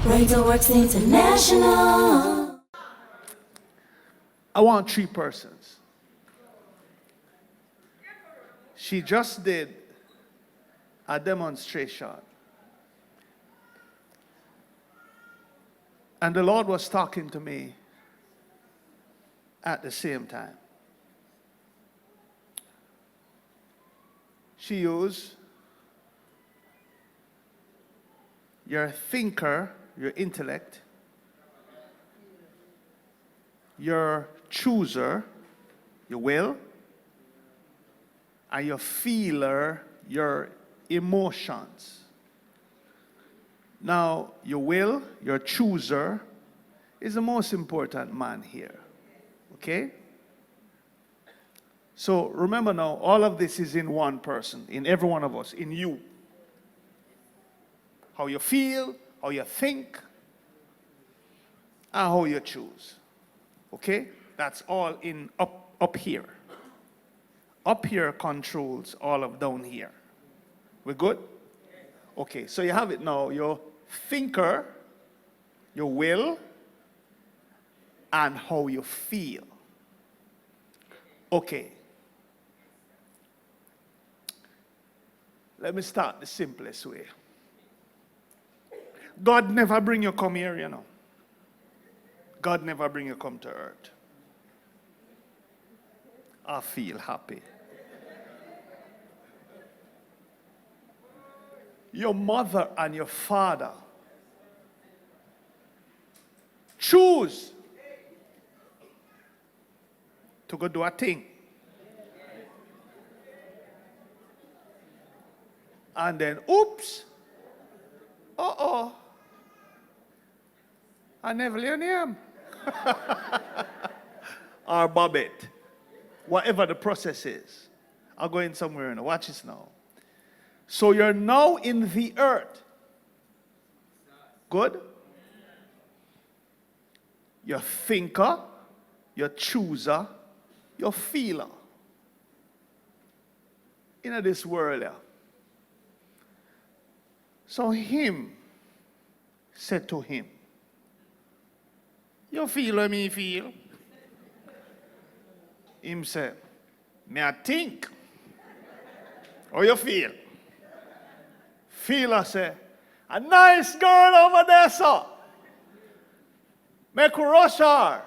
Greater Works International. I want 3 persons. She just did a demonstration. And the Lord was talking to me at the same time. She used your thinker, your intellect, your chooser, your will, and your feeler, your emotions. Now, your will, your chooser, is the most important man here. Okay? So remember now, all of this is in one person, in every one of us, in you. How you feel, how you think, and how you choose. Okay? That's all in up here. Up here controls all of down here. We good? Okay, so you have it now. Your thinker, your will, and how you feel. Okay. Let me start the simplest way. God never bring you come here, you know. God never bring you come to earth. I feel happy. Your mother and your father choose to go do a thing. And then, oops, I never learned him. Or Bobbit. Whatever the process is. I'll go in somewhere and watch this now. So you're now in the earth. Good? Your thinker, your chooser, your feeler. In this world here. So him said to him, you feel what me feel? Him said, me I think. How you feel? Feeler say, a nice girl over there, sir. Make rush her.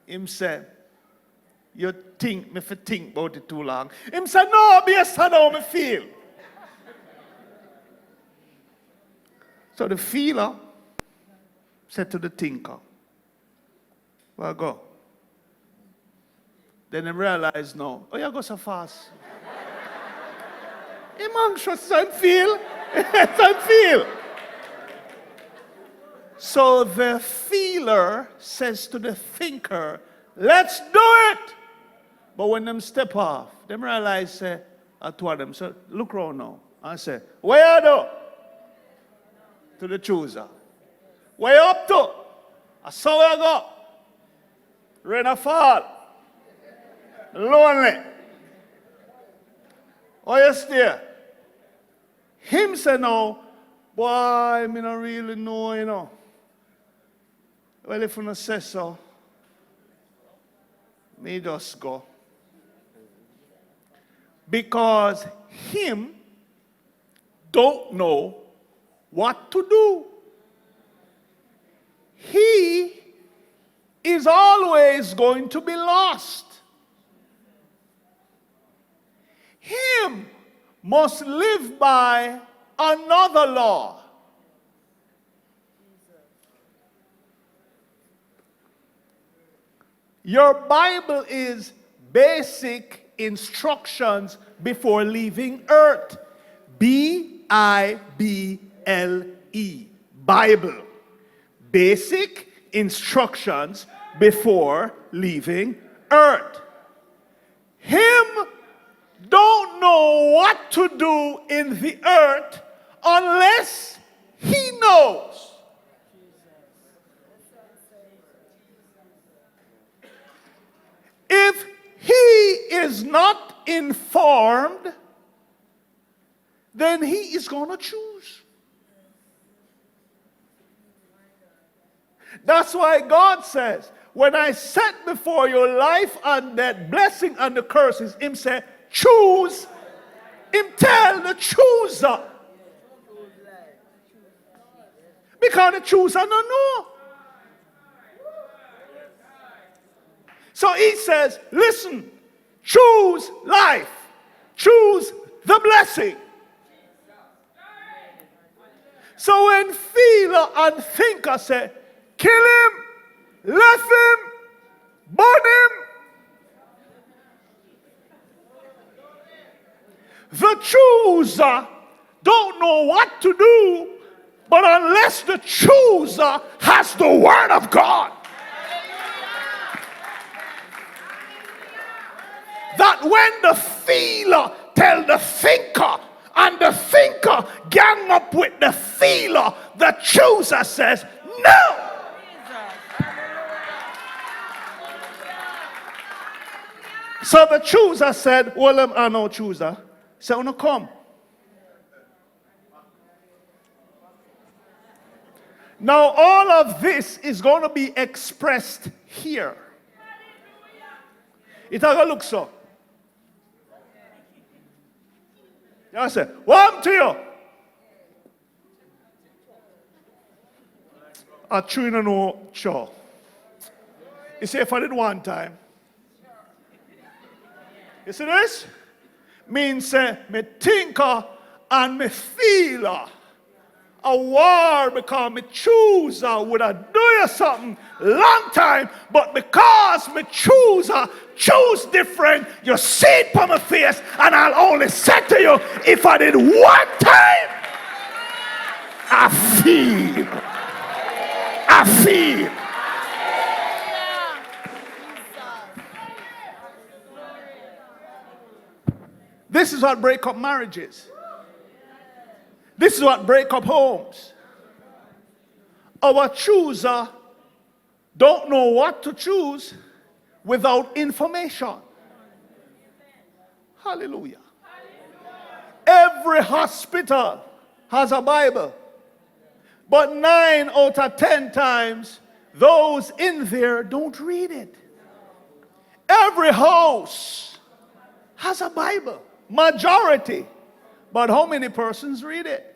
Him said, you think me for think about it too long. Him said, no, based on how me feel. So the feeler said to the thinker, well, go. Then he realized, no, oh, you go so fast. Him anxious and feel. And feel. So the feeler says to the thinker, let's do it. But when them step off, them realize, say, two of them, so look around now. And say, where you do? To the chooser. Where you up to? I saw where you go. Rain or fall. Lonely. Oh, you stay. Him say no, boy, me not really know, you know. Well, if you not say so, me just go. Because him don't know what to do. He is always going to be lost. Him must live by another law. Your Bible is basic instructions before leaving earth. B-I-B-L-E. Bible. Basic instructions before leaving earth. Him don't know what to do in the earth unless he knows. If he is not informed, then he is going to choose. That's why God says, when I set before you life and death, blessing and the curses, him say, choose. Him tell the chooser. Because the chooser don't know. So he says, listen, choose life. Choose the blessing. So when feeler and thinker say, kill him, left him, burn him, the chooser don't know what to do, but unless the chooser has the word of God, that when the feeler tell the thinker, and the thinker gang up with the feeler, the chooser says, no. So the chooser said, well, I know chooser. So no come. Now all of this is going to be expressed here. It's going to look so. I say, what to you? I truly don't know, sure. You see, if I did one time, you see this? Means me thinker and me feeler. A war because me chooser would have do you something long time, but because me chooser choose different, you see it on my face, and I'll only say to you, if I did one time, I feel. This is what break up marriages. This is what break up homes. Our chooser don't know what to choose without information. Hallelujah. Every hospital has a Bible. But 9 out of 10 times, those in there don't read it. Every house has a Bible. Majority. But how many persons read it?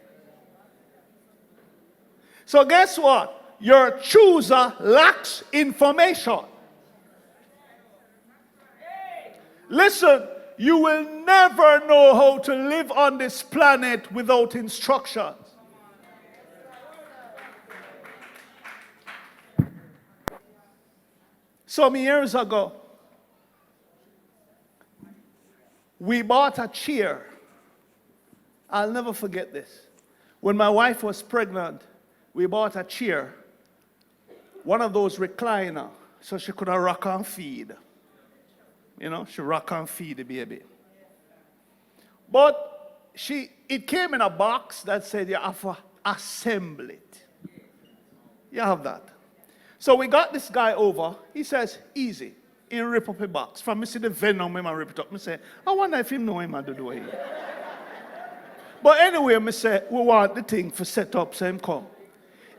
So guess what? Your chooser lacks information. Listen, you will never know how to live on this planet without instructions. Some years ago, we bought a chair. I'll never forget this. When my wife was pregnant, we bought a chair, one of those recliner, so she could rock and feed. You know, she rock and feed the baby. But it came in a box that said you have to assemble it. You have that. So we got this guy over. He says, easy. He rip up a box. From me see the venom, him and rip it up. Me say, I wonder if him know him and do it. But anyway, me say, we want the thing for set up, so him come.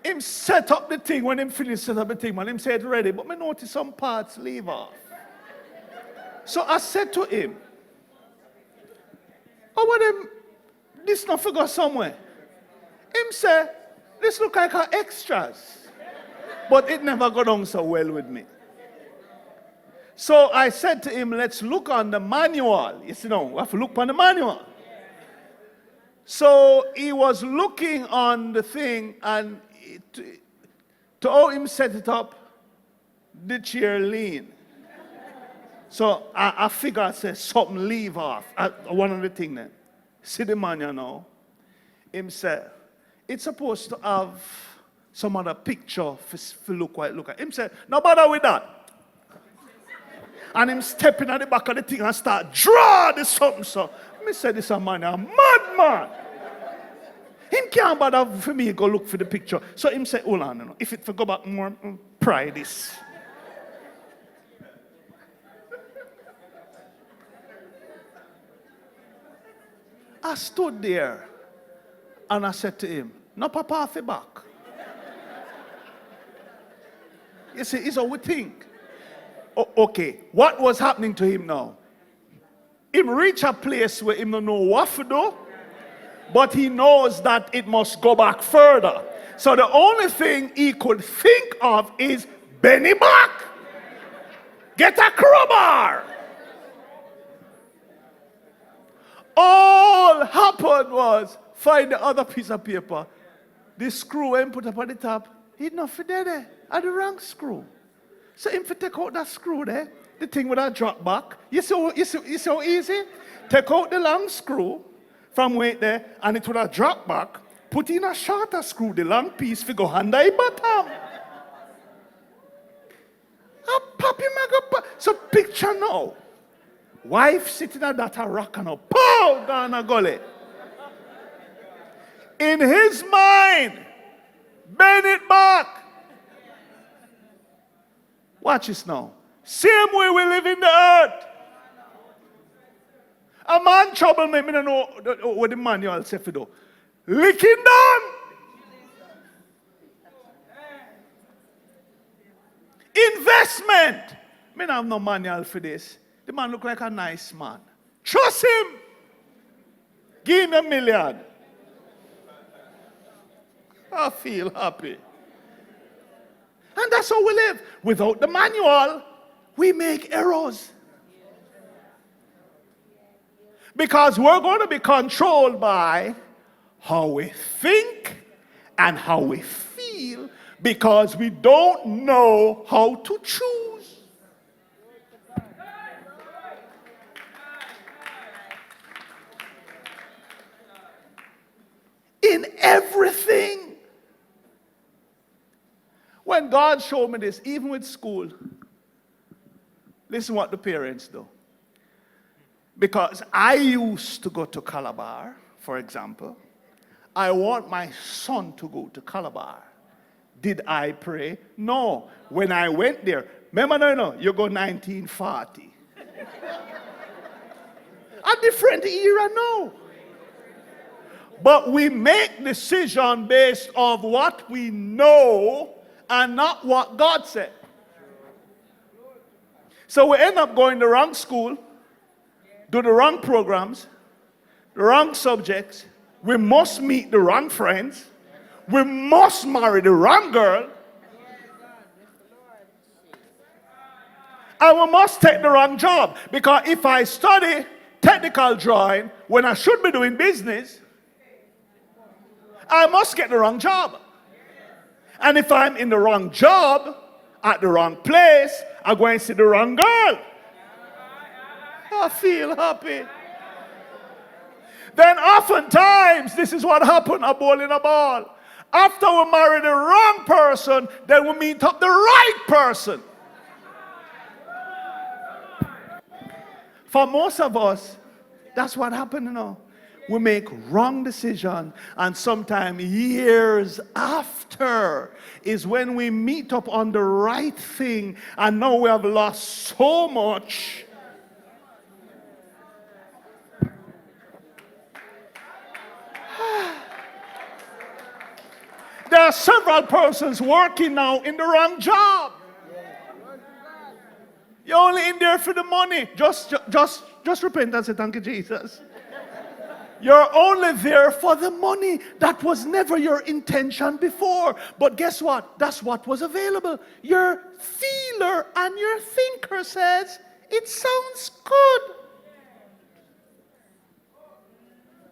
Him set up the thing. When him finish set up the thing, man, him say it's ready. But me notice some parts leave off. So I said to him, I want him, this not forgot somewhere. Him say, this look like our extras. But it never got on so well with me. So I said to him, let's look on the manual. You see, no, we have to look on the manual. So he was looking on the thing, and to how him set it up, the chair lean. So I figure I said something leave off. One of the things then. See the manual now. Him said, it's supposed to have some other picture for look at. Him said, no bother with that. And him stepping at the back of the thing and start draw this something. So me say this a man, a madman. Him can't bother for me go look for the picture. So him say, hold on, if it for go back more, pry this. I stood there and I said to him, no papa off the back. You see, it's how we think. Okay, what was happening to him now? Him reach a place where him don't know what to do, but he knows that it must go back further. So the only thing he could think of is Benny back. Get a crowbar. All happened was find the other piece of paper. The screw him put up on the top. He not fit there. At the wrong screw. So him fit take out that screw there. The thing with a drop back. You see how easy? Take out the long screw from weight there, and it would have drop back. Put in a shorter screw, the long piece, figure under the bottom. A puppy maga. So picture now. Wife sitting at that rock and a pow down a gully. In his mind, bend it back. Watch this now. Same way we live in the earth. A man trouble me, I don't know what the manual says for do. Licking down. Investment. I don't have no manual for this. The man look like a nice man. Trust him. Give him $1 million. I feel happy. And that's how we live. Without the manual, we make errors. Because we're going to be controlled by how we think and how we feel, because we don't know how to choose. In everything. When God showed me this, even with school, listen what the parents do. Because I used to go to Calabar, for example. I want my son to go to Calabar. Did I pray? No. When I went there, remember, no, you go 1940. A different era now. But we make decisions based on what we know and not what God said. So we end up going to the wrong school, do the wrong programs, the wrong subjects. We must meet the wrong friends. We must marry the wrong girl. And we must take the wrong job. Because if I study technical drawing when I should be doing business, I must get the wrong job. And if I'm in the wrong job, at the wrong place, I'm going to see the wrong girl. I feel happy. Then oftentimes, this is what happened, a ball in a ball. After we marry the wrong person, then we meet up the right person. For most of us, that's what happened, you know. We make wrong decisions, and sometimes years after is when we meet up on the right thing, and now we have lost so much. There are several persons working now in the wrong job. You're only in there for the money. Just repent and say, thank you, Jesus. You're only there for the money. That was never your intention before. But guess what? That's what was available. Your feeler and your thinker says, it sounds good.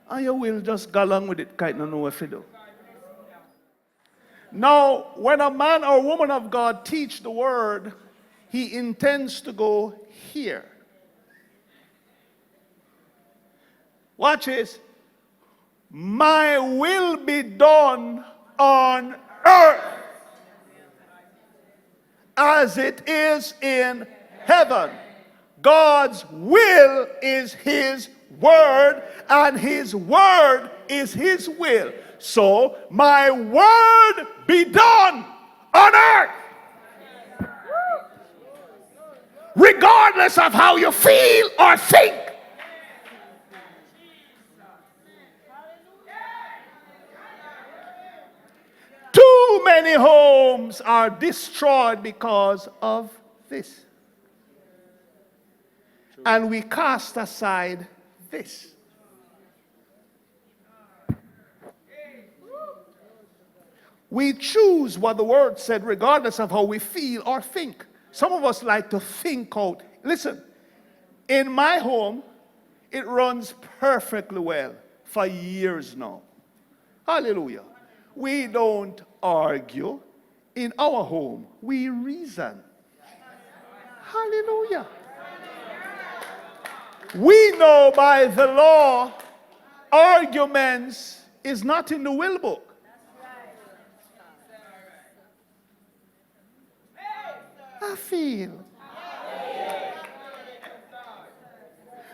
And you will just go along with it, kind of know what to do. Now, when a man or woman of God teach the word, he intends to go here. Watch this. My will be done on earth as it is in heaven. God's will is his word, and his word is his will. So, my word be done on earth. Regardless of how you feel or think. Too many homes homes are destroyed because of this. And we cast aside this. We choose what the word said regardless of how we feel or think. Some of us like to think out. Listen, in my home, it runs perfectly well for years now. Hallelujah. We don't argue. In our home, we reason. Hallelujah. We know by the law, arguments is not in the will book. I feel.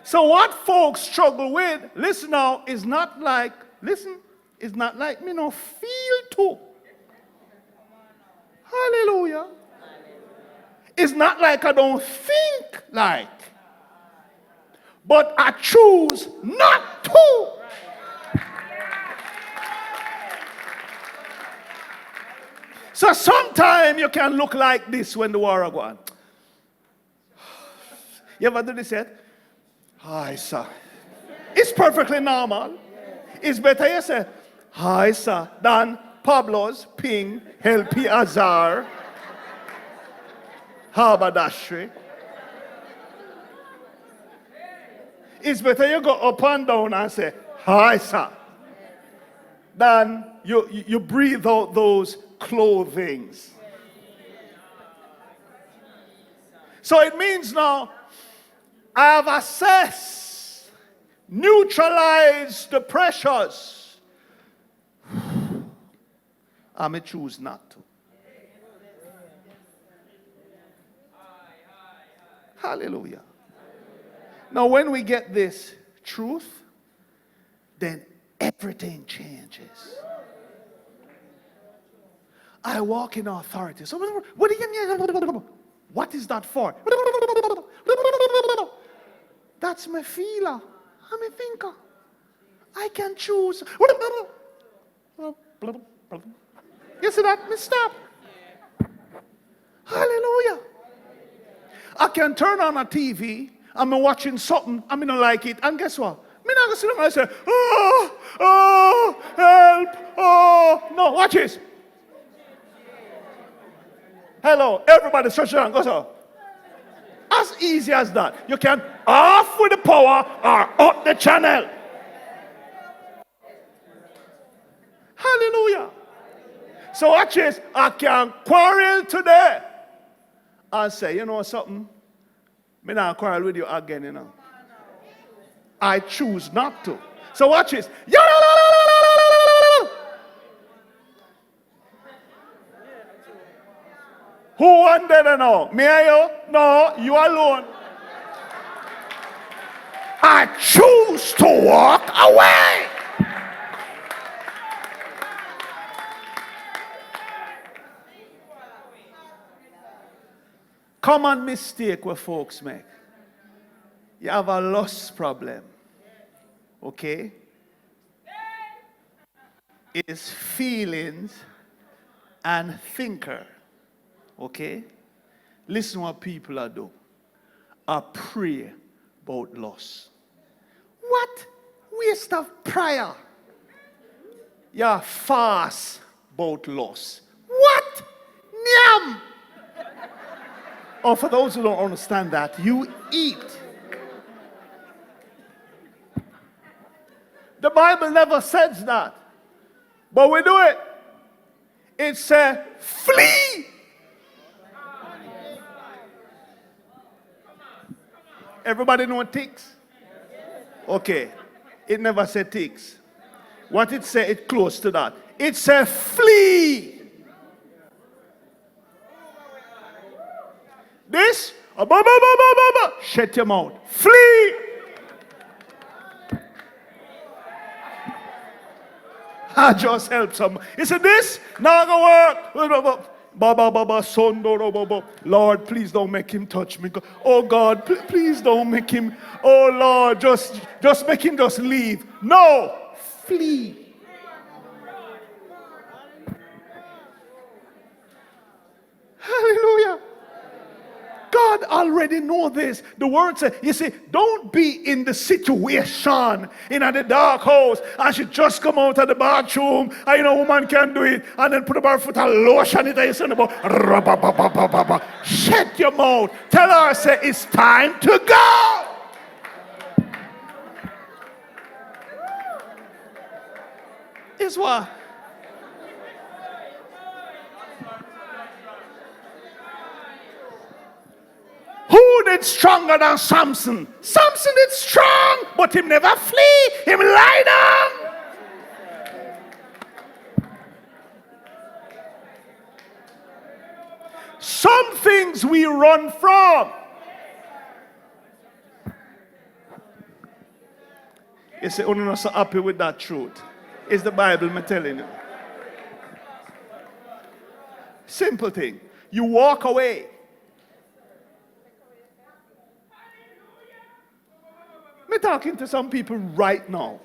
So what folks struggle with, listen now, is not like, it's not like me no feel to. Hallelujah. It's not like I don't think like. But I choose not to. So sometimes you can look like this when the war is going. You ever do this yet? Hi, sir. It's perfectly normal. It's better you say, hi, sir, than Pablo's, Ping, Helpi, Azar, Haberdashery. It's better you go up and down and say, hi, sir, than you breathe out those clothings. So it means now, I have assessed, neutralized the pressures. I may choose not to. Hallelujah. Now, when we get this truth, then everything changes. I walk in authority. So, what is that for? That's my feeler. I'm a thinker. I can choose. You see that? Me stop. Hallelujah. I can turn on a TV. I'm watching something. I don't like it. And guess what? Me not gonna sit down and say, help, No, watch this. Hello, everybody stretch your hand. Go so. As easy as that. You can off with the power or up the channel. Hallelujah. So watch this. I can quarrel today. I say, you know something? Me not quarrel with you again, you know. I choose not to. So watch this. Who won there now? Me or you? No, you alone. I choose to walk away. Common mistake where folks make. You have a lust problem. Okay? It's feelings and thinker. Okay? Listen what people are doing. I pray about loss. What? Waste of prayer. You fast about loss. What? Nyam! Or for those who don't understand that, you eat. The Bible never says that. But we do it. It says, flee. Everybody know ticks? Okay. It never said ticks. What it said, it close to that. It said flee. This, shut your mouth. Flee. I just help some. You see this? Not gonna work. Lord, please don't make him touch me. Oh God, please don't make him. Oh Lord, just make him just leave. No, flee. God already know this. The word says, you see, don't be in the situation in the dark house and she just come out of the bathroom and you know woman can do it and then put up her foot and lotion it and you say about shut your mouth. Tell her, say, it's time to go. Is what? Who did stronger than Samson? Samson is strong, but him never flee. Him lie down. Some things we run from. You say, oh, not so happy with that truth. It's the Bible, I'm telling you. Simple thing. You walk away. I'm talking to some people right now.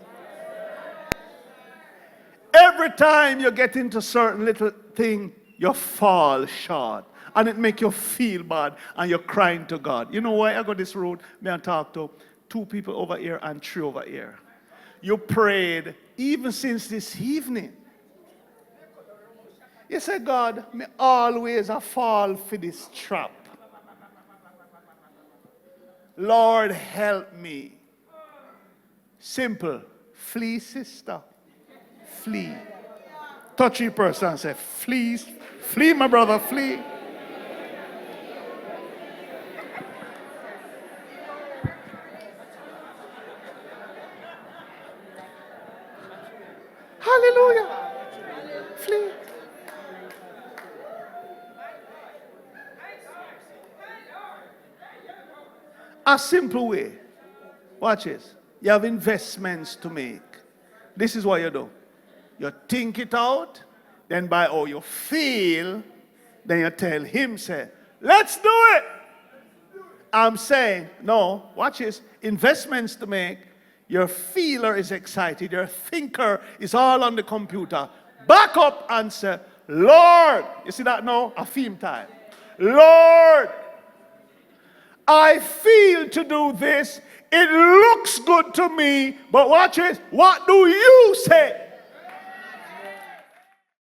Every time you get into certain little thing, you fall short. And it make you feel bad. And you're crying to God. You know why I got this road? May I talk to 2 people over here and 3 over here. You prayed even since this evening. You say, God, me always a fall for this trap. Lord, help me. Simple. Flee, sister. Flee. Touch your person and say, flee. Flee, my brother, flee. Hallelujah. Flee. A simple way. Watch this. You have investments to make. This is what you do. You think it out, then by how you feel, then you tell him, say, let's do it. I'm saying, no, watch this. Investments to make. Your feeler is excited. Your thinker is all on the computer. Back up and say, Lord. You see that now? A theme time. Lord, I feel to do this. It looks good to me, but watch it. What do you say?